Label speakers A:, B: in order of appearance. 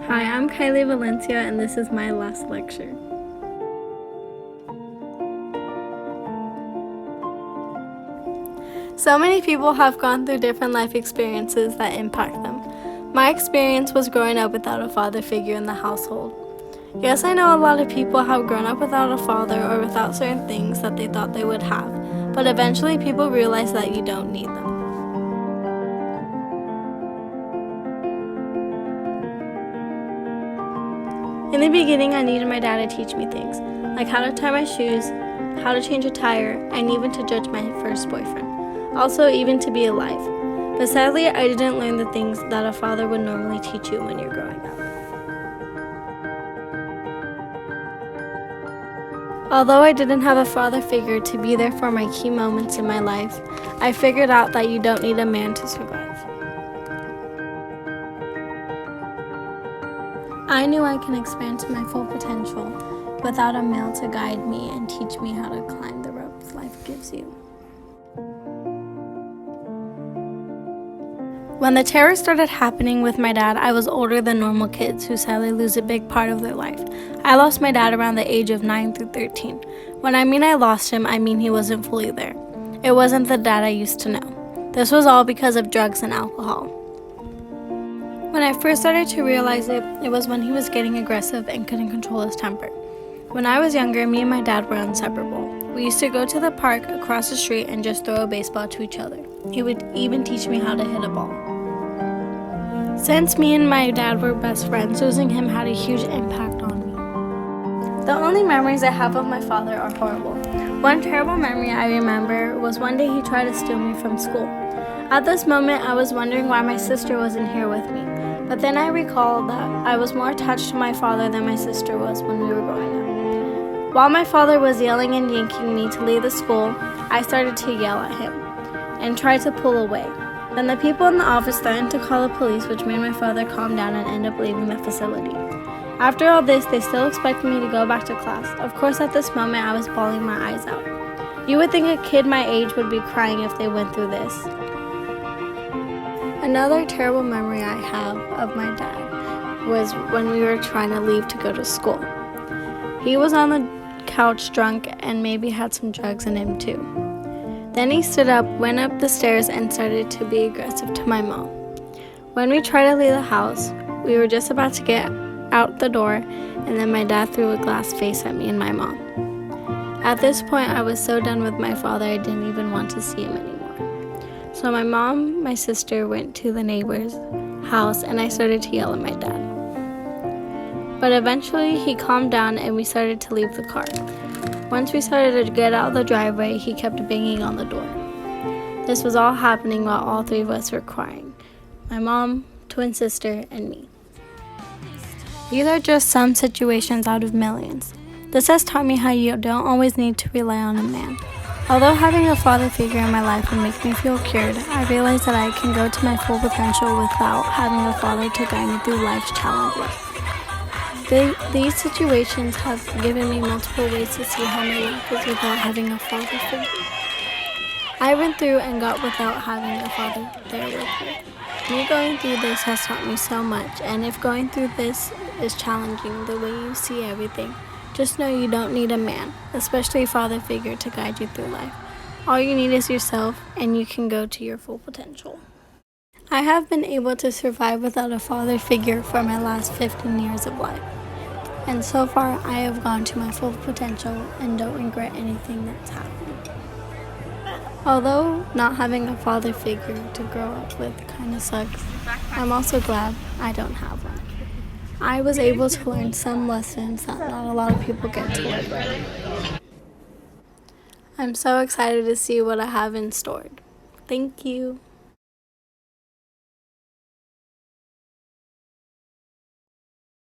A: Hi, I'm Kylee Valencia, and this is my last lecture. So many people have gone through different life experiences that impact them. My experience was growing up without a father figure in the household. Yes, I know a lot of people have grown up without a father or without certain things that they thought they would have, but eventually people realize that you don't need them. In the beginning, I needed my dad to teach me things, like how to tie my shoes, how to change a tire, and even to judge my first boyfriend. Also, even to be alive. But sadly, I didn't learn the things that a father would normally teach you when you're growing up. Although I didn't have a father figure to be there for my key moments in my life, I figured out that you don't need a man to survive. I knew I can expand to my full potential without a male to guide me and teach me how to climb the ropes life gives you. When the terror started happening with my dad, I was older than normal kids who sadly lose a big part of their life. I lost my dad around the age of 9 through 13. When I mean I lost him, I mean he wasn't fully there. It wasn't the dad I used to know. This was all because of drugs and alcohol. When I first started to realize it was when he was getting aggressive and couldn't control his temper. When I was younger, me and my dad were inseparable. We used to go to the park across the street and just throw a baseball to each other. He would even teach me how to hit a ball. Since me and my dad were best friends, losing him had a huge impact on me. The only memories I have of my father are horrible. One terrible memory I remember was one day he tried to steal me from school. At this moment, I was wondering why my sister wasn't here with me. But then I recalled that I was more attached to my father than my sister was when we were growing up. While my father was yelling and yanking me to leave the school, I started to yell at him and tried to pull away. Then the people in the office threatened to call the police, which made my father calm down and end up leaving the facility. After all this, they still expected me to go back to class. Of course, at this moment, I was bawling my eyes out. You would think a kid my age would be crying if they went through this. Another terrible memory I have of my dad was when we were trying to leave to go to school. He was on the couch drunk and maybe had some drugs in him too. Then he stood up, went up the stairs, and started to be aggressive to my mom. When we tried to leave the house, we were just about to get out the door, and then my dad threw a glass face at me and my mom. At this point, I was so done with my father, I didn't even want to see him anymore. So my mom, my sister went to the neighbor's house, and I started to yell at my dad. But eventually, he calmed down, and we started to leave the car. Once we started to get out the driveway, he kept banging on the door. This was all happening while all three of us were crying. My mom, twin sister, and me. These are just some situations out of millions. This has taught me how you don't always need to rely on a man. Although having a father figure in my life would make me feel cured, I realized that I can go to my full potential without having a father to guide me through life's challenges. These situations have given me multiple ways to see how my life is without having a father figure. I went through and got without having a father there with me. Me going through this has taught me so much, and if going through this is challenging the way you see everything, just know you don't need a man, especially a father figure, to guide you through life. All you need is yourself, and you can go to your full potential. I have been able to survive without a father figure for my last 15 years of life. And so far, I have gone to my full potential and don't regret anything that's happened. Although not having a father figure to grow up with kind of sucks, I'm also glad I don't have one. I was able to learn some lessons that not a lot of people get to learn. I'm so excited to see what I have in store. Thank you.